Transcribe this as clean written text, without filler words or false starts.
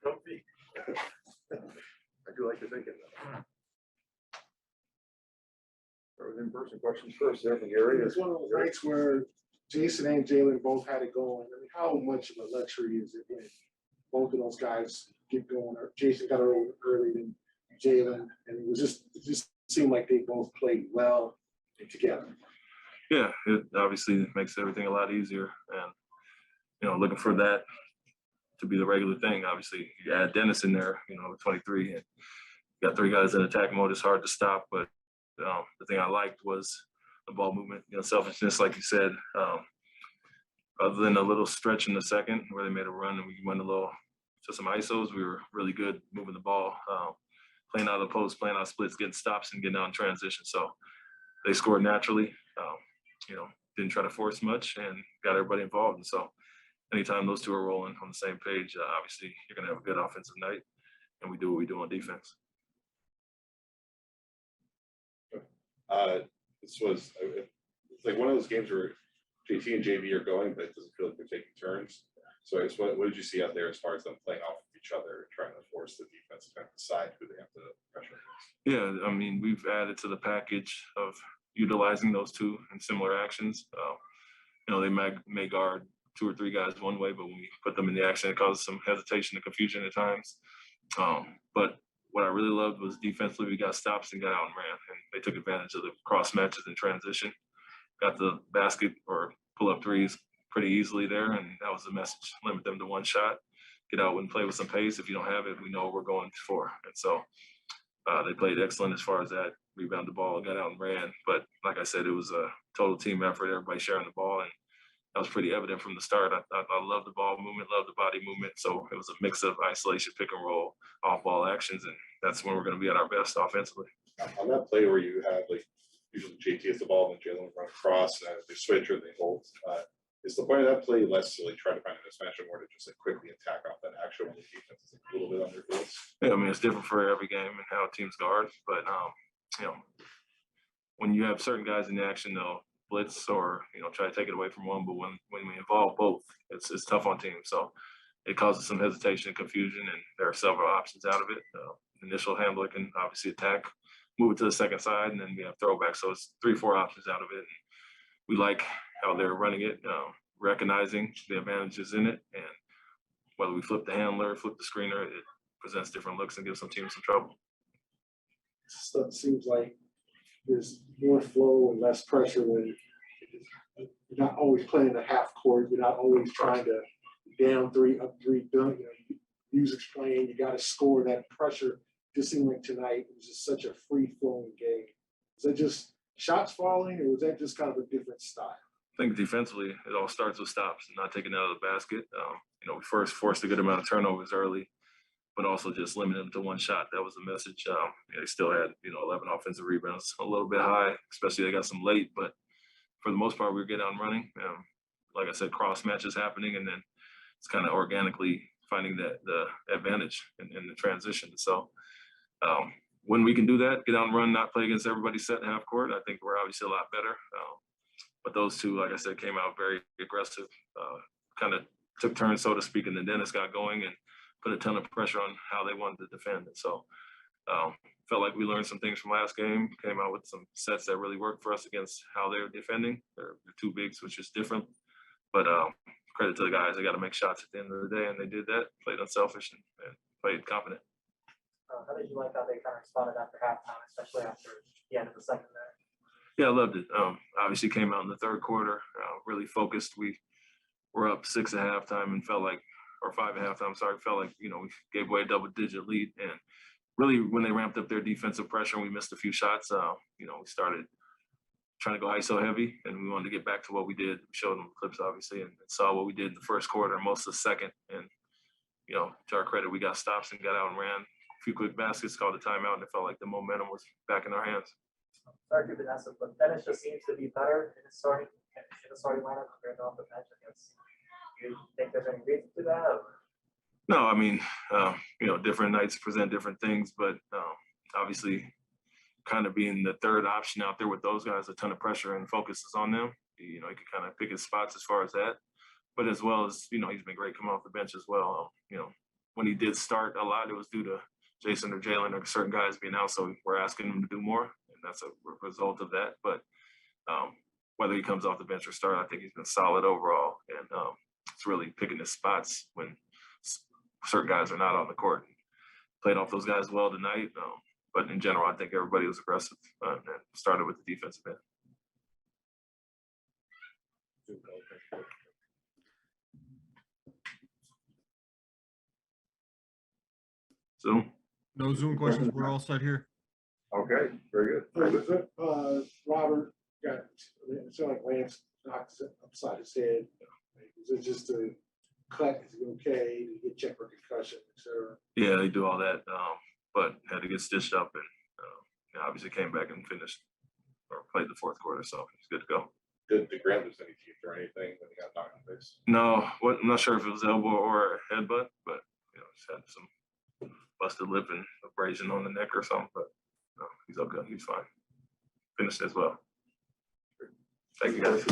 comfy. I do like to think of that. Start with in-person questions first there from Gary. It's one of those nights where Jayson and Jaylen both had it going. I mean, how much of a luxury is it when both of those guys get going? Or Jayson got it early than Jaylen, and it just seemed like they both played well together. Yeah, it obviously makes everything a lot easier, and looking for that to be the regular thing. Obviously, you add Dennis in there, with 23, and you got three guys in attack mode. It's hard to stop, but the thing I liked was the ball movement, selfishness, like you said. Other than a little stretch in the second where they made a run and we went a little to some ISOs, we were really good moving the ball, playing out of the post, playing out splits, getting stops, and getting out in transition. So they scored naturally. Didn't try to force much and got everybody involved. And so anytime those two are rolling on the same page, obviously you're going to have a good offensive night, and we do what we do on defense. It's like one of those games where JT and JV are going, but it doesn't feel like they're taking turns. So I guess what did you see out there as far as them playing off of each other, trying to force the defense to kind of decide who they have to pressure against? Yeah, I mean, we've added to the package of utilizing those two in similar actions. They may guard two or three guys one way, but when we put them in the action, it causes some hesitation and confusion at times. But what I really loved was defensively, we got stops and got out and ran, and they took advantage of the cross matches and transition. Got the basket or pull-up threes pretty easily there, and that was the message. Limit them to one shot, get out and play with some pace. If you don't have it, we know what we're going for. And so they played excellent as far as that. Rebounded the ball, got out and ran. But like I said, it was a total team effort, everybody sharing the ball, and that was pretty evident from the start. I love the ball movement, love the body movement. So it was a mix of isolation, pick and roll, off-ball actions, and that's when we're going to be at our best offensively. On that play where you have, like, usually JT has the ball and Jaylen run across, and they switch or they hold, is the point of that play less to try to find a mismatch and more to just quickly attack off that action when the defense is a little bit on their heels? Yeah, I mean, it's different for every game and how teams guard, but when you have certain guys in the action, they'll blitz or try to take it away from one, but when we involve both, it's tough on teams. So it causes some hesitation and confusion, and there are several options out of it. Initial handler can obviously attack, move it to the second side, and then we have throwback. So it's 3-4 options out of it. And we like how they're running it, recognizing the advantages in it, and whether we flip the handler, flip the screener, it presents different looks and gives some teams some trouble. Stuff seems like there's more flow and less pressure when you're not always playing the half court. You're not always trying to down three, up three, music's playing. You got to score. That pressure just seemed like tonight it was just such a free-flowing game. Is that just shots falling, or was that just kind of a different style? I think defensively, it all starts with stops and not taking it out of the basket. We first forced a good amount of turnovers early, but also just limited them to one shot. That was the message. They still had, 11 offensive rebounds, a little bit high, especially they got some late, but for the most part, we were getting out and running. Like I said, cross matches happening, and then it's kind of organically finding the advantage in the transition. So when we can do that, get out and run, not play against everybody set in half court, I think we're obviously a lot better. But those two, like I said, came out very aggressive, kind of took turns, so to speak, and then Dennis got going and put a ton of pressure on how they wanted to defend. And so felt like we learned some things from last game, came out with some sets that really worked for us against how they were defending. They're two bigs, which is different. But credit to the guys. They got to make shots at the end of the day, and they did that, played unselfish and played confident. How did you like how they kind of responded after halftime, especially after the end of the second there? Yeah, I loved it. Obviously came out in the third quarter, really focused. We were up 6 at halftime and felt like, or 5 at halftime, sorry, felt like, we gave away a double-digit lead. And really, when they ramped up their defensive pressure and we missed a few shots, we started trying to go ISO heavy, and we wanted to get back to what we did. We showed them clips, obviously, and saw what we did in the first quarter and most of the second. And, to our credit, we got stops and got out and ran a few quick baskets, called a timeout, and it felt like the momentum was back in our hands. Sorry to Vanessa, but Dennis just seems to be better in the starting lineup compared to off the bench. I guess. Do you think there's any reason to that? Or? No, I mean, different nights present different things, but obviously kind of being the third option out there with those guys, a ton of pressure and focus is on them. He can kind of pick his spots as far as that, but as well as, he's been great coming off the bench as well. When when he did start a lot, it was due to Jayson or Jaylen or certain guys being out. So we're asking him to do more, and that's a result of that. But whether he comes off the bench or start, I think he's been solid overall, and it's really picking his spots when certain guys are not on the court. Played off those guys well tonight, but in general, I think everybody was aggressive and started with the defensive end. So, No Zoom questions. We're all set here. Okay, very good. Robert got, it sounded like Lance knocked upside his head. Is it just a cut? Is he okay? Did he get checked for concussion, et cetera? yeah, they do all that, but had to get stitched up and obviously came back and finished or played the fourth quarter, so he's good to go. Did Grant lose any teeth or anything when he got knocked in the face? No, I'm not sure if it was elbow or headbutt, but just had some busted lip and abrasion on the neck or something, but no, he's okay. He's fine. Finished as well. Thank you guys.